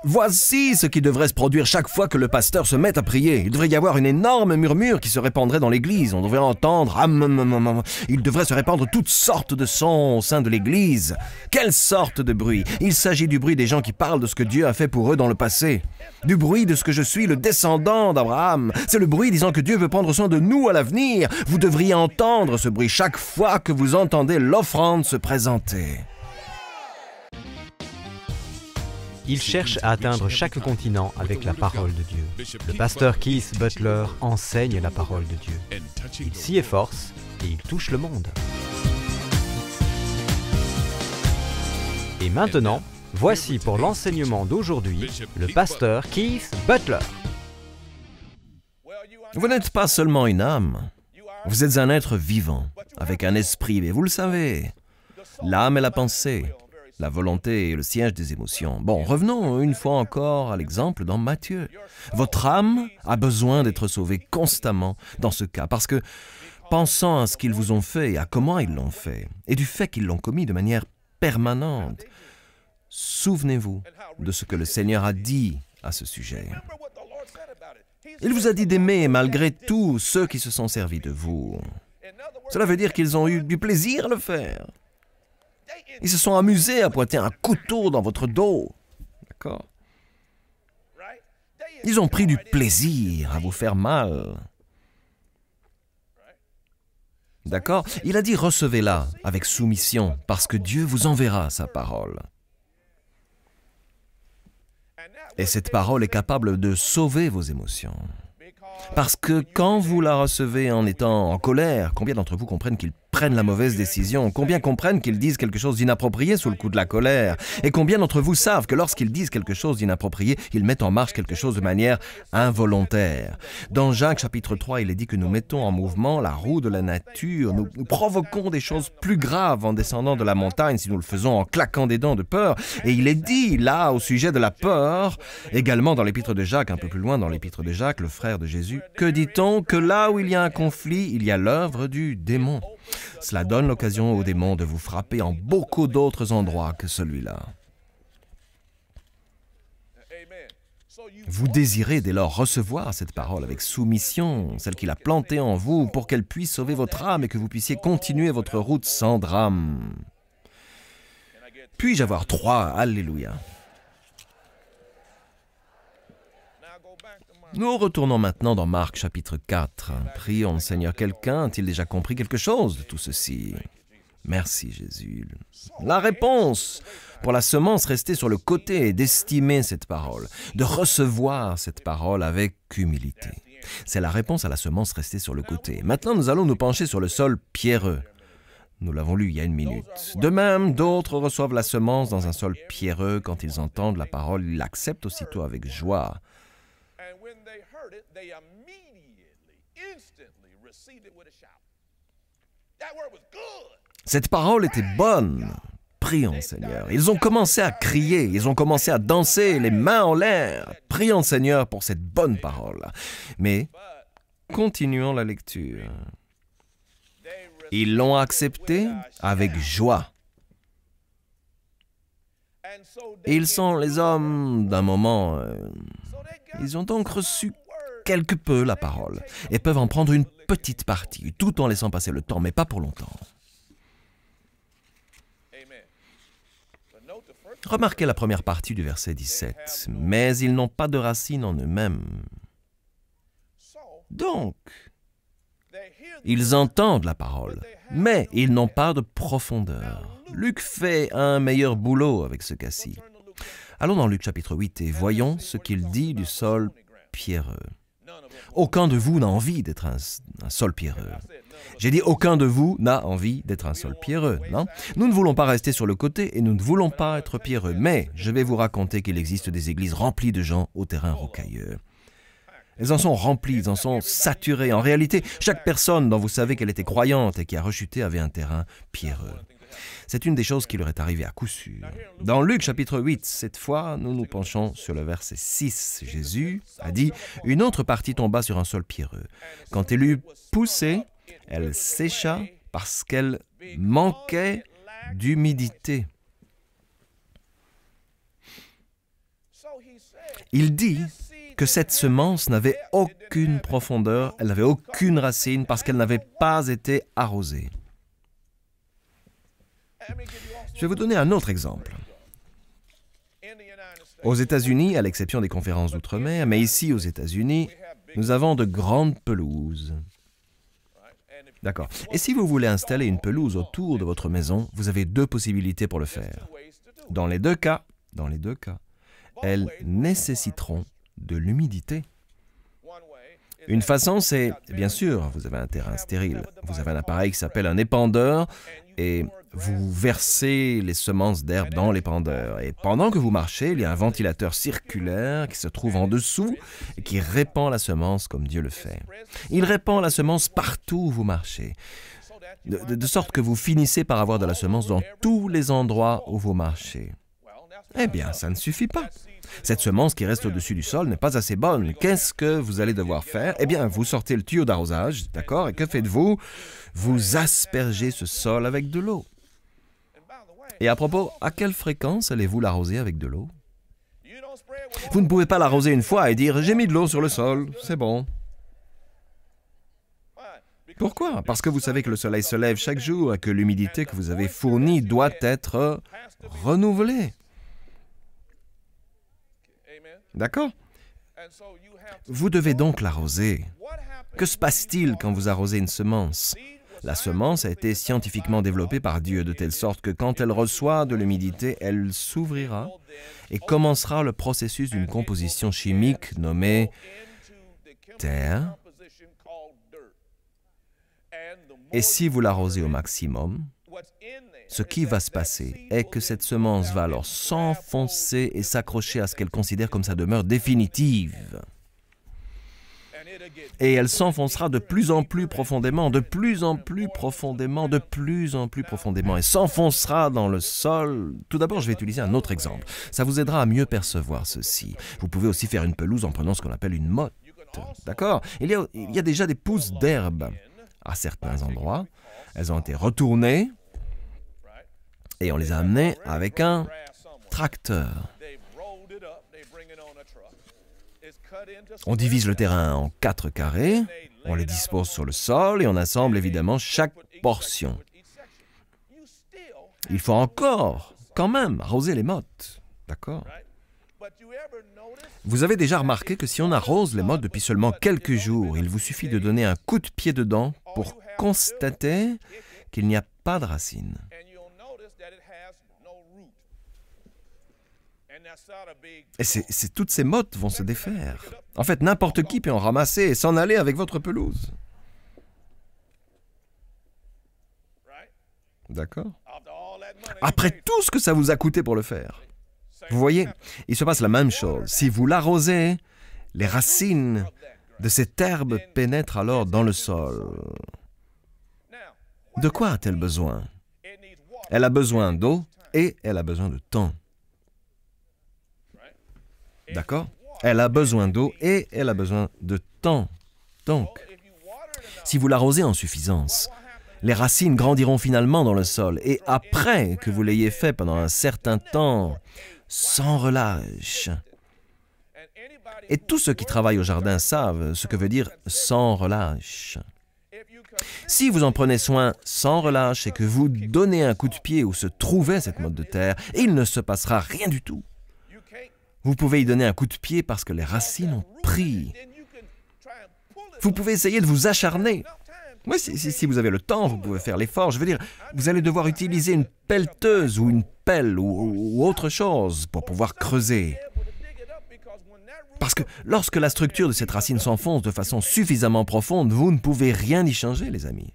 Voici ce qui devrait se produire chaque fois que le pasteur se met à prier. Il devrait y avoir une énorme murmure qui se répandrait dans l'église. On devrait entendre il devrait se répandre toutes sortes de sons au sein de l'église. Quelle sorte de bruit? Il s'agit du bruit des gens qui parlent de ce que Dieu a fait pour eux dans le passé. Du bruit de ce que je suis le descendant d'Abraham. C'est le bruit disant que Dieu veut prendre soin de nous à l'avenir. Vous devriez entendre ce bruit chaque fois que vous entendez l'offrande se présenter. Il cherche à atteindre chaque continent avec la parole de Dieu. Le pasteur Keith Butler enseigne la parole de Dieu. Il s'y efforce et il touche le monde. Et maintenant, voici pour l'enseignement d'aujourd'hui, le pasteur Keith Butler. Vous n'êtes pas seulement une âme, vous êtes un être vivant, avec un esprit, et vous le savez. L'âme est la pensée. La volonté est le siège des émotions. Bon, revenons une fois encore à l'exemple dans Matthieu. Votre âme a besoin d'être sauvée constamment dans ce cas, parce que, pensant à ce qu'ils vous ont fait et à comment ils l'ont fait, et du fait qu'ils l'ont commis de manière permanente, souvenez-vous de ce que le Seigneur a dit à ce sujet. Il vous a dit d'aimer malgré tout ceux qui se sont servis de vous. Cela veut dire qu'ils ont eu du plaisir à le faire. Ils se sont amusés à pointer un couteau dans votre dos. D'accord? Ils ont pris du plaisir à vous faire mal. D'accord? Il a dit recevez-la avec soumission, parce que Dieu vous enverra sa parole. Et cette parole est capable de sauver vos émotions. Parce que quand vous la recevez en étant en colère, combien d'entre vous comprennent qu'ils prennent la mauvaise décision? Combien comprennent qu'ils disent quelque chose d'inapproprié sous le coup de la colère? Et combien d'entre vous savent que lorsqu'ils disent quelque chose d'inapproprié, ils mettent en marche quelque chose de manière involontaire? Dans Jacques chapitre 3, il est dit que nous mettons en mouvement la roue de la nature. Nous provoquons des choses plus graves en descendant de la montagne si nous le faisons en claquant des dents de peur. Et il est dit là au sujet de la peur, également dans l'épître de Jacques, un peu plus loin dans l'épître de Jacques, le frère de Jésus, que dit-on? Que là où il y a un conflit, il y a l'œuvre du démon. Cela donne l'occasion au démon de vous frapper en beaucoup d'autres endroits que celui-là. Vous désirez dès lors recevoir cette parole avec soumission, celle qu'il a plantée en vous, pour qu'elle puisse sauver votre âme et que vous puissiez continuer votre route sans drame. Puis-je avoir 3 Alléluia? Nous retournons maintenant dans Marc chapitre 4. Prions, Seigneur, quelqu'un a-t-il déjà compris quelque chose de tout ceci? Merci Jésus. La réponse pour la semence restée sur le côté est d'estimer cette parole, de recevoir cette parole avec humilité. C'est la réponse à la semence restée sur le côté. Maintenant, nous allons nous pencher sur le sol pierreux. Nous l'avons lu il y a 1 minute. De même, d'autres reçoivent la semence dans un sol pierreux. Quand ils entendent la parole, ils l'acceptent aussitôt avec joie. Cette parole était bonne. Prions, Seigneur. Ils ont commencé à crier, ils ont commencé à danser, les mains en l'air. Prions, Seigneur, pour cette bonne parole. Mais, continuons la lecture. Ils l'ont accepté avec joie. Ils sont les hommes d'un moment. Ils ont donc reçu quelque peu la parole et peuvent en prendre une petite partie, tout en laissant passer le temps, mais pas pour longtemps. Remarquez la première partie du verset 17. « Mais ils n'ont pas de racine en eux-mêmes. » Donc, ils entendent la parole, mais ils n'ont pas de profondeur. Luc fait un meilleur boulot avec ce cas-ci. Allons dans Luc chapitre 8 et voyons ce qu'il dit du sol pierreux. Aucun de vous n'a envie d'être un sol pierreux. J'ai dit aucun de vous n'a envie d'être un sol pierreux, non? Nous ne voulons pas rester sur le côté et nous ne voulons pas être pierreux, mais je vais vous raconter qu'il existe des églises remplies de gens au terrain rocailleux. Elles en sont remplies, elles en sont saturées. En réalité, chaque personne dont vous savez qu'elle était croyante et qui a rechuté avait un terrain pierreux. C'est une des choses qui leur est arrivée à coup sûr. Dans Luc chapitre 8, cette fois, nous nous penchons sur le verset 6. Jésus a dit « Une autre partie tomba sur un sol pierreux. Quand elle eut poussé, elle sécha parce qu'elle manquait d'humidité. » Il dit que cette semence n'avait aucune profondeur, elle n'avait aucune racine parce qu'elle n'avait pas été arrosée. Je vais vous donner un autre exemple. Aux États-Unis, à l'exception des conférences d'outre-mer, mais ici aux États-Unis, nous avons de grandes pelouses. D'accord. Et si vous voulez installer une pelouse autour de votre maison, vous avez deux possibilités pour le faire. Dans les deux cas, elles nécessiteront de l'humidité. Une façon, c'est, bien sûr, vous avez un terrain stérile, vous avez un appareil qui s'appelle un épandeur et vous versez les semences d'herbe dans l'épandeur. Et pendant que vous marchez, il y a un ventilateur circulaire qui se trouve en dessous et qui répand la semence comme Dieu le fait. Il répand la semence partout où vous marchez, de sorte que vous finissez par avoir de la semence dans tous les endroits où vous marchez. Eh bien, ça ne suffit pas. Cette semence qui reste au-dessus du sol n'est pas assez bonne. Qu'est-ce que vous allez devoir faire? Eh bien, vous sortez le tuyau d'arrosage, d'accord? Et que faites-vous? Vous aspergez ce sol avec de l'eau. Et à propos, à quelle fréquence allez-vous l'arroser avec de l'eau? Vous ne pouvez pas l'arroser une fois et dire « j'ai mis de l'eau sur le sol, c'est bon ». Pourquoi? Parce que vous savez que le soleil se lève chaque jour et que l'humidité que vous avez fournie doit être renouvelée. D'accord? Vous devez donc l'arroser. Que se passe-t-il quand vous arrosez une semence? La semence a été scientifiquement développée par Dieu de telle sorte que quand elle reçoit de l'humidité, elle s'ouvrira et commencera le processus d'une composition chimique nommée terre. Et si vous l'arrosez au maximum, ce qui va se passer est que cette semence va alors s'enfoncer et s'accrocher à ce qu'elle considère comme sa demeure définitive. Et elle s'enfoncera de plus en plus profondément, de plus en plus profondément, de plus en plus profondément, et s'enfoncera dans le sol. Tout d'abord, je vais utiliser un autre exemple. Ça vous aidera à mieux percevoir ceci. Vous pouvez aussi faire une pelouse en prenant ce qu'on appelle une motte. D'accord? Il y a déjà des pousses d'herbe à certains endroits. Elles ont été retournées et on les a amenées avec un tracteur. On divise le terrain en 4 carrés, on les dispose sur le sol et on assemble évidemment chaque portion. Il faut encore, quand même, arroser les mottes. D'accord? Vous avez déjà remarqué que si on arrose les mottes depuis seulement quelques jours, il vous suffit de donner un coup de pied dedans pour constater qu'il n'y a pas de racines. Et toutes ces mottes vont se défaire. En fait, n'importe qui peut en ramasser et s'en aller avec votre pelouse. D'accord? Après tout ce que ça vous a coûté pour le faire. Vous voyez, il se passe la même chose. Si vous l'arrosez, les racines de cette herbe pénètrent alors dans le sol. De quoi a-t-elle besoin? Elle a besoin d'eau et elle a besoin de temps. D'accord? Elle a besoin d'eau et elle a besoin de temps. Donc, si vous l'arrosez en suffisance, les racines grandiront finalement dans le sol. Et après que vous l'ayez fait pendant un certain temps, sans relâche. Et tous ceux qui travaillent au jardin savent ce que veut dire sans relâche. Si vous en prenez soin sans relâche et que vous donnez un coup de pied où se trouvait cette motte de terre, il ne se passera rien du tout. Vous pouvez y donner un coup de pied parce que les racines ont pris. Vous pouvez essayer de vous acharner. Oui, si vous avez le temps, vous pouvez faire l'effort. Je veux dire, vous allez devoir utiliser une pelleteuse ou une pelle ou autre chose pour pouvoir creuser. Parce que lorsque la structure de cette racine s'enfonce de façon suffisamment profonde, vous ne pouvez rien y changer, les amis.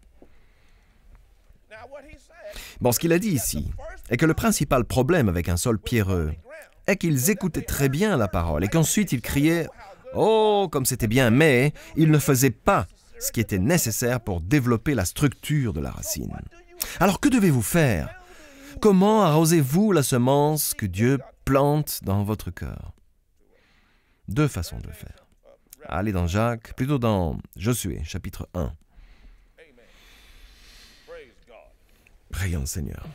Bon, ce qu'il a dit ici est que le principal problème avec un sol pierreux est qu'ils écoutaient très bien la parole et qu'ensuite ils criaient « Oh, comme c'était bien !» mais ils ne faisaient pas ce qui était nécessaire pour développer la structure de la racine. Alors que devez-vous faire? Comment arrosez-vous la semence que Dieu plante dans votre cœur? 2 façons de le faire. Allez dans Jacques, plutôt dans Josué, chapitre 1. Prions le Seigneur.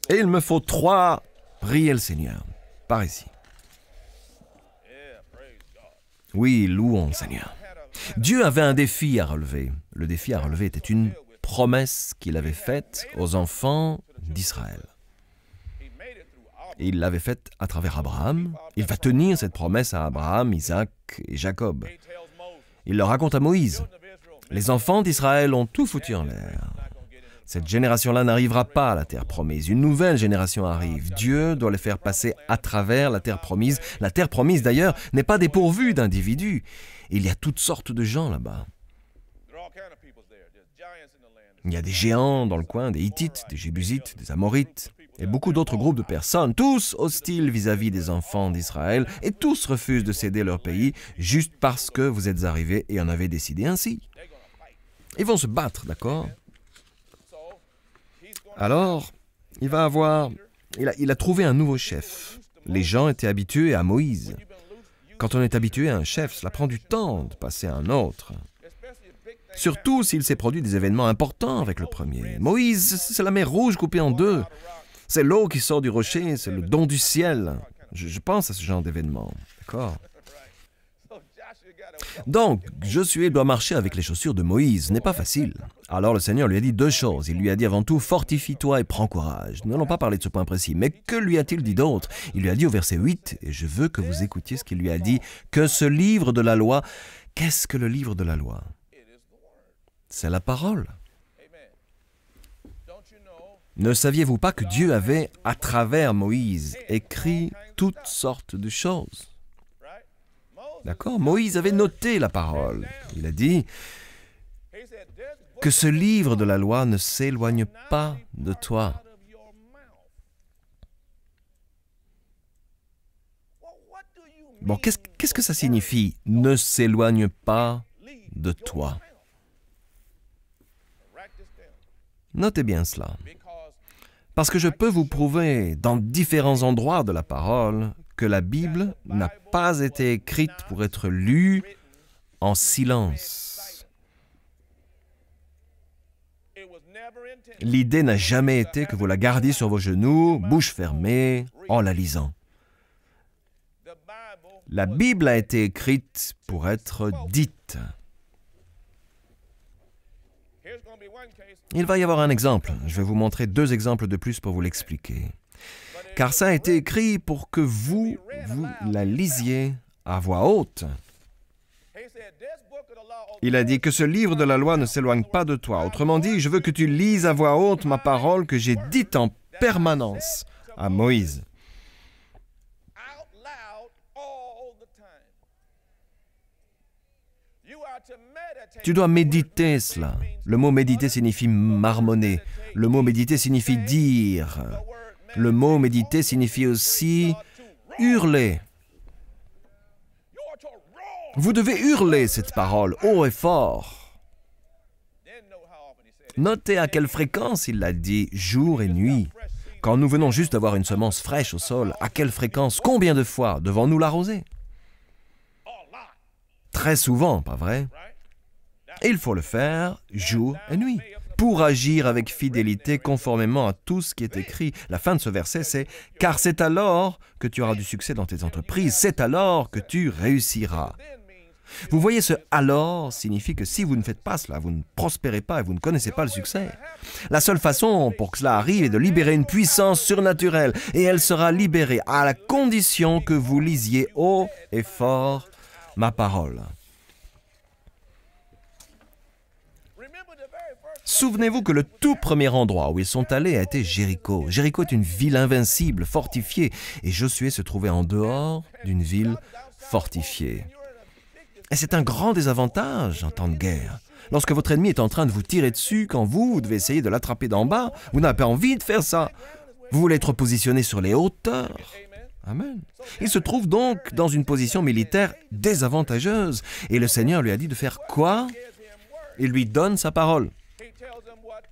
Et il me faut 3, priez le Seigneur. Par ici. Oui, louons le Seigneur. Dieu avait un défi à relever. Le défi à relever était une promesse qu'il avait faite aux enfants d'Israël. Il l'avait faite à travers Abraham. Il va tenir cette promesse à Abraham, Isaac et Jacob. Il le raconte à Moïse. Les enfants d'Israël ont tout foutu en l'air. Cette génération-là n'arrivera pas à la terre promise. Une nouvelle génération arrive. Dieu doit les faire passer à travers la terre promise. La terre promise, d'ailleurs, n'est pas dépourvue d'individus. Il y a toutes sortes de gens là-bas. Il y a des géants dans le coin, des Hittites, des Jébusites, des Amorites, et beaucoup d'autres groupes de personnes, tous hostiles vis-à-vis des enfants d'Israël, et tous refusent de céder leur pays juste parce que vous êtes arrivés et en avez décidé ainsi. Ils vont se battre, d'accord? Alors, il a trouvé un nouveau chef. Les gens étaient habitués à Moïse. Quand on est habitué à un chef, cela prend du temps de passer à un autre. Surtout s'il s'est produit des événements importants avec le premier. Moïse, c'est la mer Rouge coupée en deux. C'est l'eau qui sort du rocher, c'est le don du ciel. Je pense à ce genre d'événement, d'accord? Donc, Josué doit marcher avec les chaussures de Moïse. Ce n'est pas facile. Alors le Seigneur lui a dit 2 choses. Il lui a dit avant tout, fortifie-toi et prends courage. Nous n'allons pas parler de ce point précis. Mais que lui a-t-il dit d'autre? Il lui a dit au verset 8, et je veux que vous écoutiez ce qu'il lui a dit, que ce livre de la loi, qu'est-ce que le livre de la loi? C'est la parole. Ne saviez-vous pas que Dieu avait, à travers Moïse, écrit toutes sortes de choses? D'accord? Moïse avait noté la parole. Il a dit que ce livre de la loi ne s'éloigne pas de toi. Bon, qu'est-ce que ça signifie, ne s'éloigne pas de toi? Notez bien cela. Parce que je peux vous prouver dans différents endroits de la parole que la Bible n'a pas été écrite pour être lue en silence. L'idée n'a jamais été que vous la gardiez sur vos genoux, bouche fermée, en la lisant. La Bible a été écrite pour être dite. Il va y avoir un exemple. Je vais vous montrer 2 exemples de plus pour vous l'expliquer. Car ça a été écrit pour que vous la lisiez à voix haute. Il a dit que ce livre de la loi ne s'éloigne pas de toi. Autrement dit, je veux que tu lises à voix haute ma parole que j'ai dite en permanence à Moïse. Tu dois méditer cela. Le mot méditer signifie marmonner. Le mot méditer signifie dire. Le mot méditer signifie aussi hurler. Vous devez hurler cette parole haut et fort. Notez à quelle fréquence il l'a dit, jour et nuit. Quand nous venons juste d'avoir une semence fraîche au sol, à quelle fréquence, combien de fois devons-nous l'arroser? Très souvent, pas vrai? Et il faut le faire jour et nuit, pour agir avec fidélité conformément à tout ce qui est écrit. La fin de ce verset, c'est « Car c'est alors que tu auras du succès dans tes entreprises, c'est alors que tu réussiras. » Vous voyez, ce « alors » signifie que si vous ne faites pas cela, vous ne prospérez pas et vous ne connaissez pas le succès. La seule façon pour que cela arrive est de libérer une puissance surnaturelle, et elle sera libérée à la condition que vous lisiez haut et fort ma parole. Souvenez-vous que le tout premier endroit où ils sont allés a été Jéricho. Jéricho est une ville invincible, fortifiée, et Josué se trouvait en dehors d'une ville fortifiée. Et c'est un grand désavantage en temps de guerre. Lorsque votre ennemi est en train de vous tirer dessus, quand vous devez essayer de l'attraper d'en bas, vous n'avez pas envie de faire ça. Vous voulez être positionné sur les hauteurs. Amen. Il se trouve donc dans une position militaire désavantageuse. Et le Seigneur lui a dit de faire quoi? Il lui donne sa parole.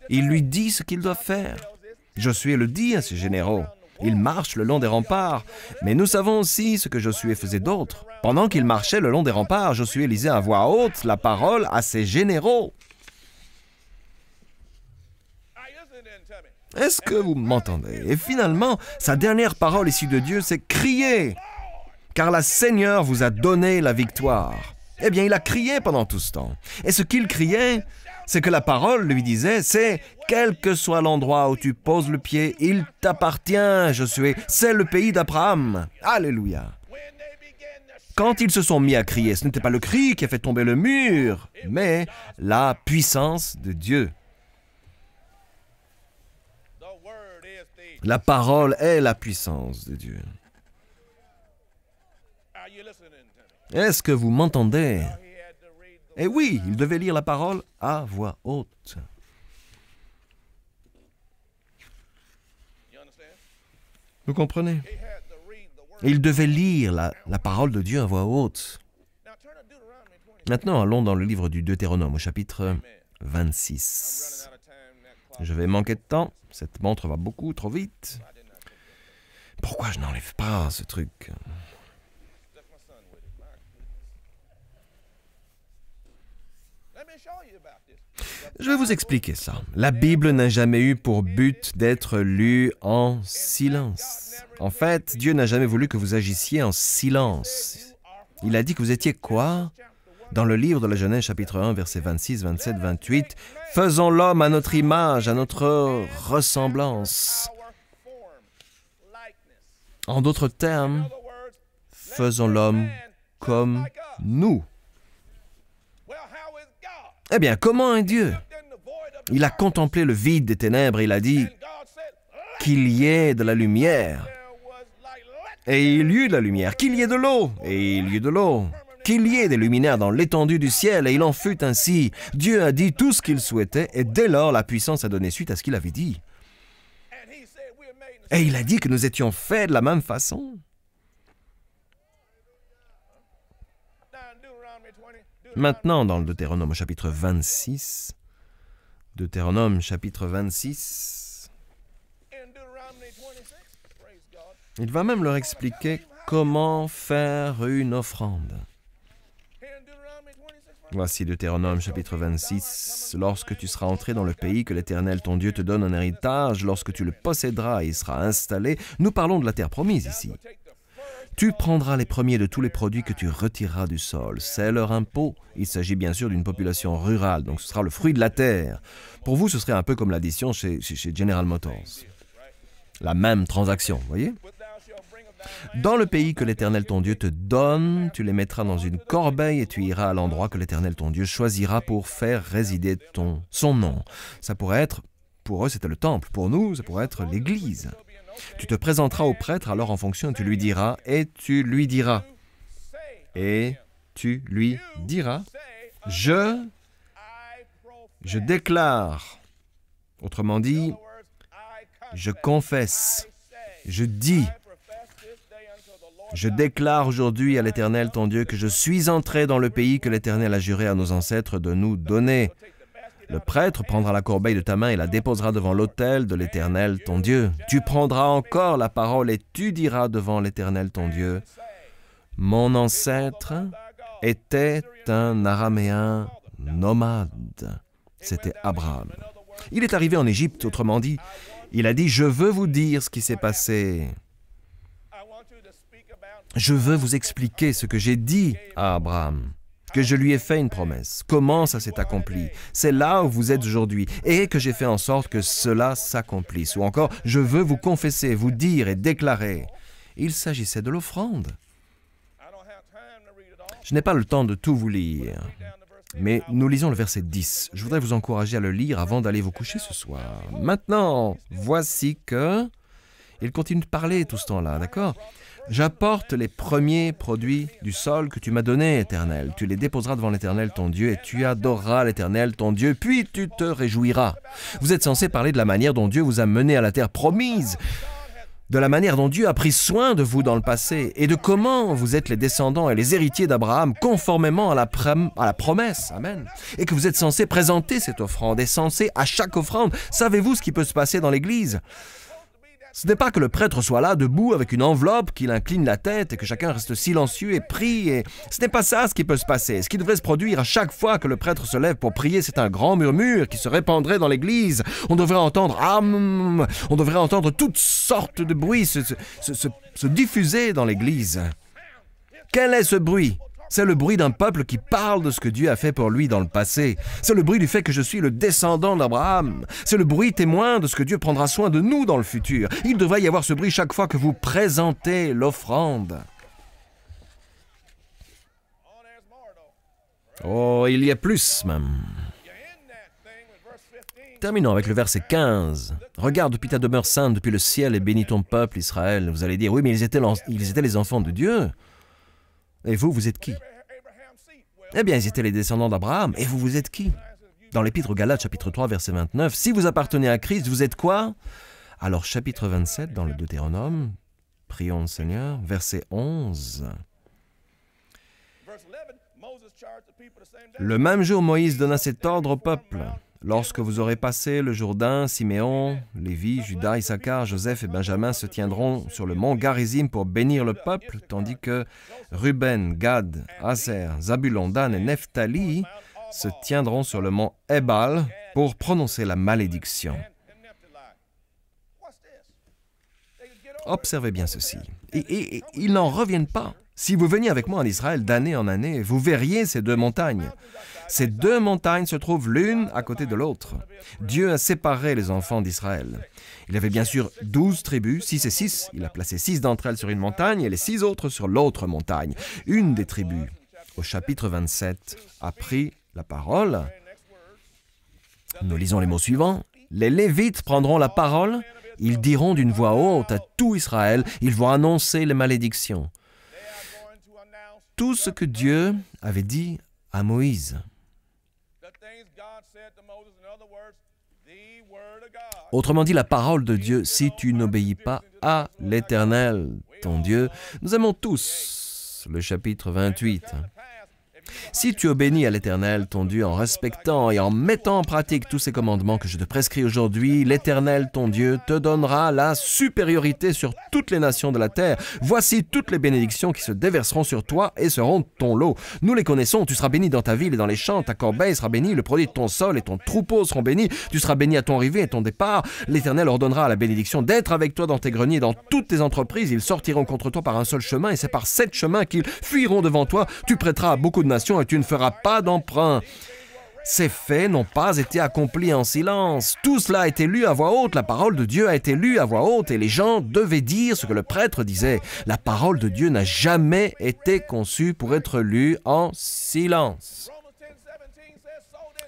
Il lui dit ce qu'il doit faire. Josué le dit à ses généraux. Il marche le long des remparts. Mais nous savons aussi ce que Josué faisait d'autre. Pendant qu'il marchait le long des remparts, Josué lisait à voix haute la parole à ses généraux. Est-ce que vous m'entendez? Et finalement, sa dernière parole issue de Dieu, c'est « Criez, car le Seigneur vous a donné la victoire. » Eh bien, il a crié pendant tout ce temps. Et ce qu'il criait, c'est que la parole lui disait, c'est « Quel que soit l'endroit où tu poses le pied, il t'appartient, Josué. C'est le pays d'Abraham. » Alléluia. Quand ils se sont mis à crier, ce n'était pas le cri qui a fait tomber le mur, mais la puissance de Dieu. La parole est la puissance de Dieu. Est-ce que vous m'entendez? Et oui, il devait lire la parole à voix haute. Vous comprenez? Il devait lire la parole de Dieu à voix haute. Maintenant, allons dans le livre du Deutéronome, au chapitre 26. Je vais manquer de temps. Cette montre va beaucoup trop vite. Pourquoi je n'enlève pas ce truc? Je vais vous expliquer ça. La Bible n'a jamais eu pour but d'être lue en silence. En fait, Dieu n'a jamais voulu que vous agissiez en silence. Il a dit que vous étiez quoi? Dans le livre de la Genèse, chapitre 1, versets 26, 27, 28, « Faisons l'homme à notre image, à notre ressemblance. » En d'autres termes, faisons l'homme comme nous. Eh bien, comment est Dieu? Il a contemplé le vide des ténèbres et il a dit qu'il y ait de la lumière. Et il y eut de la lumière. Qu'il y ait de l'eau. Et il y eut de l'eau. Qu'il y ait des luminaires dans l'étendue du ciel. Et il en fut ainsi. Dieu a dit tout ce qu'il souhaitait et dès lors la puissance a donné suite à ce qu'il avait dit. Et il a dit que nous étions faits de la même façon. Maintenant, dans le Deutéronome au chapitre 26, Deutéronome chapitre 26, il va même leur expliquer comment faire une offrande. Voici Deutéronome chapitre 26. « Lorsque tu seras entré dans le pays que l'Éternel ton Dieu te donne en héritage, lorsque tu le posséderas et il sera installé, nous parlons de la terre promise ici. Tu prendras les premiers de tous les produits que tu retireras du sol. C'est leur impôt. Il s'agit bien sûr d'une population rurale, donc ce sera le fruit de la terre. Pour vous, ce serait un peu comme l'addition chez General Motors. La même transaction, voyez? Dans le pays que l'Éternel ton Dieu te donne, tu les mettras dans une corbeille et tu iras à l'endroit que l'Éternel ton Dieu choisira pour faire résider son nom. Ça pourrait être, pour eux c'était le temple, pour nous ça pourrait être l'église. Tu te présenteras au prêtre alors en fonction et tu lui diras, et tu lui diras, je déclare, autrement dit, je confesse, je dis, je déclare aujourd'hui à l'Éternel ton Dieu que je suis entré dans le pays que l'Éternel a juré à nos ancêtres de nous donner. Le prêtre prendra la corbeille de ta main et la déposera devant l'autel de l'Éternel ton Dieu. Tu prendras encore la parole et tu diras devant l'Éternel ton Dieu, « Mon ancêtre était un Araméen nomade. » C'était Abraham. Il est arrivé en Égypte, autrement dit, il a dit, « Je veux vous dire ce qui s'est passé. Je veux vous expliquer ce que j'ai dit à Abraham. » Que je lui ai fait une promesse. Comment ça s'est accompli? C'est là où vous êtes aujourd'hui et que j'ai fait en sorte que cela s'accomplisse. Ou encore, je veux vous confesser, vous dire et déclarer. Il s'agissait de l'offrande. Je n'ai pas le temps de tout vous lire, mais nous lisons le verset 10. Je voudrais vous encourager à le lire avant d'aller vous coucher ce soir. Maintenant, voici que... Il continue de parler tout ce temps-là, d'accord? J'apporte les premiers produits du sol que tu m'as donnés, Éternel. Tu les déposeras devant l'Éternel ton Dieu et tu adoreras l'Éternel ton Dieu, puis tu te réjouiras. Vous êtes censé parler de la manière dont Dieu vous a mené à la terre promise, de la manière dont Dieu a pris soin de vous dans le passé et de comment vous êtes les descendants et les héritiers d'Abraham conformément à la promesse. Amen. Et que vous êtes censé présenter cette offrande et censé à chaque offrande. Savez-vous ce qui peut se passer dans l'Église? Ce n'est pas que le prêtre soit là, debout, avec une enveloppe, qu'il incline la tête et que chacun reste silencieux et prie. Et ce n'est pas ça ce qui peut se passer. Ce qui devrait se produire à chaque fois que le prêtre se lève pour prier, c'est un grand murmure qui se répandrait dans l'église. On devrait entendre on devrait entendre toutes sortes de bruits se diffuser dans l'église. Quel est ce bruit? C'est le bruit d'un peuple qui parle de ce que Dieu a fait pour lui dans le passé. C'est le bruit du fait que je suis le descendant d'Abraham. C'est le bruit témoin de ce que Dieu prendra soin de nous dans le futur. Il devrait y avoir ce bruit chaque fois que vous présentez l'offrande. Oh, il y a plus même. Terminons avec le verset 15. « Regarde depuis ta demeure sainte, depuis le ciel, et bénis ton peuple, Israël. » Vous allez dire, oui, mais ils étaient les enfants de Dieu. Et vous, vous êtes qui? Eh bien, ils étaient les descendants d'Abraham. Et vous, vous êtes qui? Dans l'Épître aux Galates, chapitre 3, verset 29, « Si vous appartenez à Christ, vous êtes quoi? » Alors, chapitre 27, dans le Deutéronome, prions le Seigneur, verset 11. « Le même jour, Moïse donna cet ordre au peuple. Lorsque vous aurez passé le Jourdain, Siméon, Lévi, Judas, Issachar, Joseph et Benjamin se tiendront sur le mont Garizim pour bénir le peuple, tandis que Ruben, Gad, Aser, Zabulon, Dan et Nephtali se tiendront sur le mont Ebal pour prononcer la malédiction. » Observez bien ceci. Et ils n'en reviennent pas. Si vous veniez avec moi en Israël d'année en année, vous verriez ces deux montagnes. Ces deux montagnes se trouvent l'une à côté de l'autre. Dieu a séparé les enfants d'Israël. Il avait bien sûr 12 tribus, 6 et 6. Il a placé 6 d'entre elles sur une montagne et les 6 autres sur l'autre montagne. Une des tribus, au chapitre 27, a pris la parole. Nous lisons les mots suivants. « Les Lévites prendront la parole. Ils diront d'une voix haute à tout Israël. Ils vont annoncer les malédictions. » Tout ce que Dieu avait dit à Moïse. Autrement dit, la parole de Dieu, si tu n'obéis pas à l'Éternel, ton Dieu, nous aimons tous le chapitre 28. Si tu obéis à l'Éternel, ton Dieu, en respectant et en mettant en pratique tous ces commandements que je te prescris aujourd'hui, l'Éternel, ton Dieu, te donnera la supériorité sur toutes les nations de la terre. Voici toutes les bénédictions qui se déverseront sur toi et seront ton lot. Nous les connaissons, tu seras béni dans ta ville et dans les champs, ta corbeille sera bénie, le produit de ton sol et ton troupeau seront bénis, tu seras béni à ton arrivée et ton départ. L'Éternel ordonnera à la bénédiction d'être avec toi dans tes greniers, dans toutes tes entreprises. Ils sortiront contre toi par un seul chemin et c'est par 7 chemins qu'ils fuiront devant toi. Tu prêteras à beaucoup de nations et tu ne feras pas d'emprunt. Ces faits n'ont pas été accomplis en silence. Tout cela a été lu à voix haute. La parole de Dieu a été lue à voix haute et les gens devaient dire ce que le prêtre disait. La parole de Dieu n'a jamais été conçue pour être lue en silence.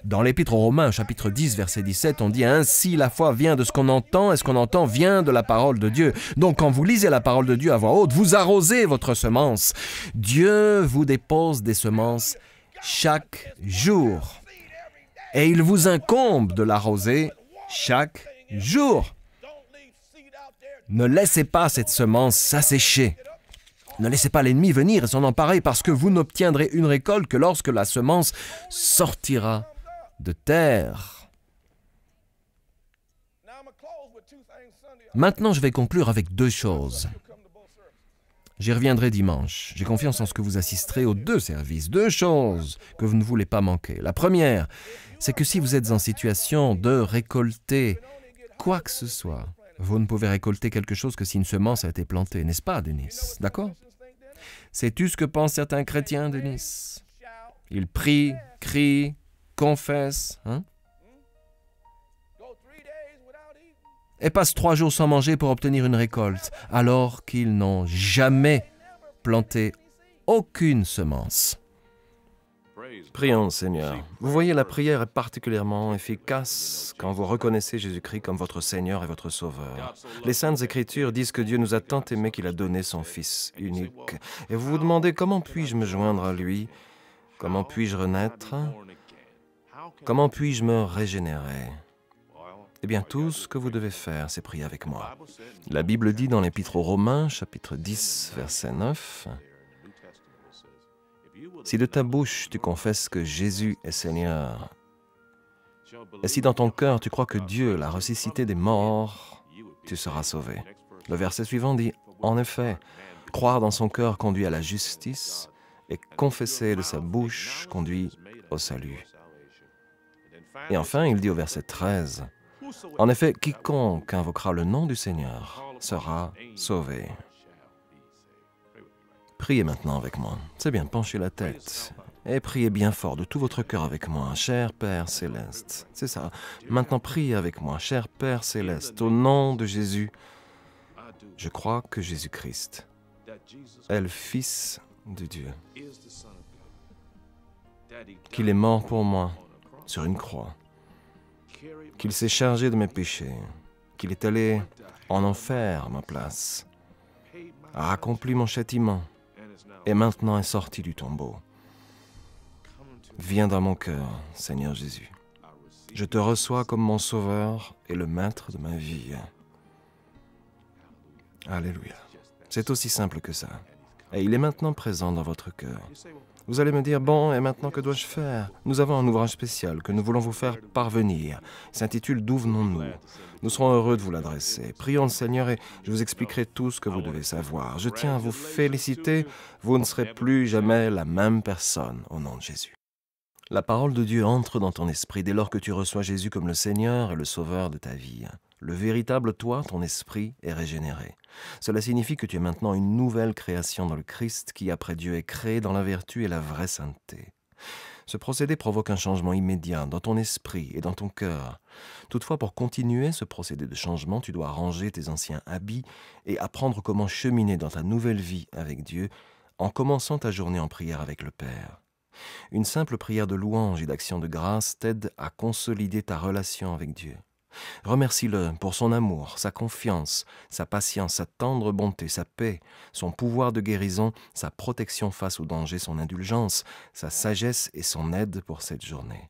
Dans l'Épître aux Romains, chapitre 10, verset 17, on dit « Ainsi la foi vient de ce qu'on entend, et ce qu'on entend vient de la parole de Dieu. » Donc quand vous lisez la parole de Dieu à voix haute, vous arrosez votre semence. Dieu vous dépose des semences chaque jour. Et il vous incombe de l'arroser chaque jour. Ne laissez pas cette semence s'assécher. Ne laissez pas l'ennemi venir et s'en emparer parce que vous n'obtiendrez une récolte que lorsque la semence sortira de terre. Maintenant, je vais conclure avec 2 choses. J'y reviendrai dimanche. J'ai confiance en ce que vous assisterez aux 2 services. 2 choses que vous ne voulez pas manquer. La première, c'est que si vous êtes en situation de récolter quoi que ce soit, vous ne pouvez récolter quelque chose que si une semence a été plantée, n'est-ce pas, Denis? D'accord? Sais-tu ce que pensent certains chrétiens, Denis? Ils prient, crient, confessent, et passent 3 jours sans manger pour obtenir une récolte, alors qu'ils n'ont jamais planté aucune semence. Prions, Seigneur. Vous voyez, la prière est particulièrement efficace quand vous reconnaissez Jésus-Christ comme votre Seigneur et votre Sauveur. Les Saintes Écritures disent que Dieu nous a tant aimés qu'il a donné son Fils unique. Et vous vous demandez, comment puis-je me joindre à lui? Comment puis-je renaître? Comment puis-je me régénérer? Eh bien, tout ce que vous devez faire, c'est prier avec moi. La Bible dit dans l'Épître aux Romains, chapitre 10, verset 9, « Si de ta bouche tu confesses que Jésus est Seigneur, et si dans ton cœur tu crois que Dieu l'a ressuscité des morts, tu seras sauvé. Le verset suivant dit, en effet, croire dans son cœur conduit à la justice, et confesser de sa bouche conduit au salut. Et enfin, il dit au verset 13, en effet, quiconque invoquera le nom du Seigneur sera sauvé. Priez maintenant avec moi. C'est bien, penchez la tête. Et priez bien fort de tout votre cœur avec moi, cher Père Céleste. C'est ça. Maintenant, priez avec moi, cher Père Céleste, au nom de Jésus. Je crois que Jésus-Christ est le Fils de Dieu, qu'il est mort pour moi sur une croix, qu'il s'est chargé de mes péchés, qu'il est allé en enfer à ma place, a accompli mon châtiment et maintenant est sorti du tombeau. Viens dans mon cœur, Seigneur Jésus. Je te reçois comme mon sauveur et le maître de ma vie. Alléluia. C'est aussi simple que ça. Et il est maintenant présent dans votre cœur. Vous allez me dire, bon, et maintenant que dois-je faire? Nous avons un ouvrage spécial que nous voulons vous faire parvenir. Il s'intitule « D'où venons-nous » Nous serons heureux de vous l'adresser. Prions le Seigneur et je vous expliquerai tout ce que vous devez savoir. Je tiens à vous féliciter, vous ne serez plus jamais la même personne au nom de Jésus. La parole de Dieu entre dans ton esprit dès lors que tu reçois Jésus comme le Seigneur et le Sauveur de ta vie. Le véritable toi, ton esprit, est régénéré. Cela signifie que tu es maintenant une nouvelle création dans le Christ qui, après Dieu, est créé dans la vertu et la vraie sainteté. Ce procédé provoque un changement immédiat dans ton esprit et dans ton cœur. Toutefois, pour continuer ce procédé de changement, tu dois ranger tes anciens habits et apprendre comment cheminer dans ta nouvelle vie avec Dieu en commençant ta journée en prière avec le Père. Une simple prière de louange et d'action de grâce t'aide à consolider ta relation avec Dieu. Remercie-le pour son amour, sa confiance, sa patience, sa tendre bonté, sa paix, son pouvoir de guérison, sa protection face au danger, son indulgence, sa sagesse et son aide pour cette journée.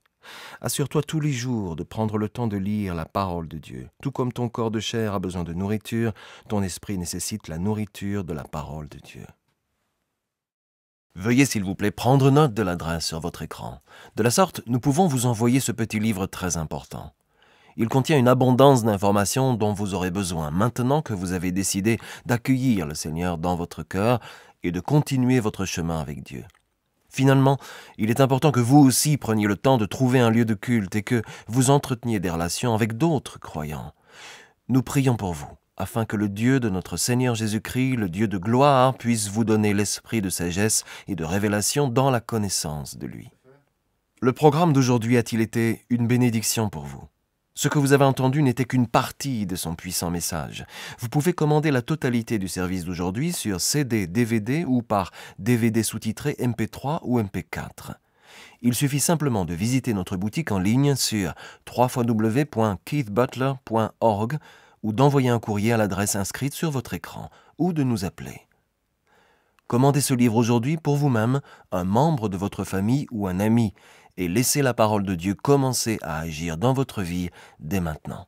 Assure-toi tous les jours de prendre le temps de lire la parole de Dieu. Tout comme ton corps de chair a besoin de nourriture, ton esprit nécessite la nourriture de la parole de Dieu. Veuillez s'il vous plaît prendre note de l'adresse sur votre écran. De la sorte, nous pouvons vous envoyer ce petit livre très important. Il contient une abondance d'informations dont vous aurez besoin maintenant que vous avez décidé d'accueillir le Seigneur dans votre cœur et de continuer votre chemin avec Dieu. Finalement, il est important que vous aussi preniez le temps de trouver un lieu de culte et que vous entreteniez des relations avec d'autres croyants. Nous prions pour vous, afin que le Dieu de notre Seigneur Jésus-Christ, le Dieu de gloire, puisse vous donner l'esprit de sagesse et de révélation dans la connaissance de lui. Le programme d'aujourd'hui a-t-il été une bénédiction pour vous? Ce que vous avez entendu n'était qu'une partie de son puissant message. Vous pouvez commander la totalité du service d'aujourd'hui sur CD, DVD ou par DVD sous-titré MP3 ou MP4. Il suffit simplement de visiter notre boutique en ligne sur www.keithbutler.org ou d'envoyer un courrier à l'adresse inscrite sur votre écran ou de nous appeler. Commandez ce livre aujourd'hui pour vous-même, un membre de votre famille ou un ami et laissez la parole de Dieu commencer à agir dans votre vie dès maintenant.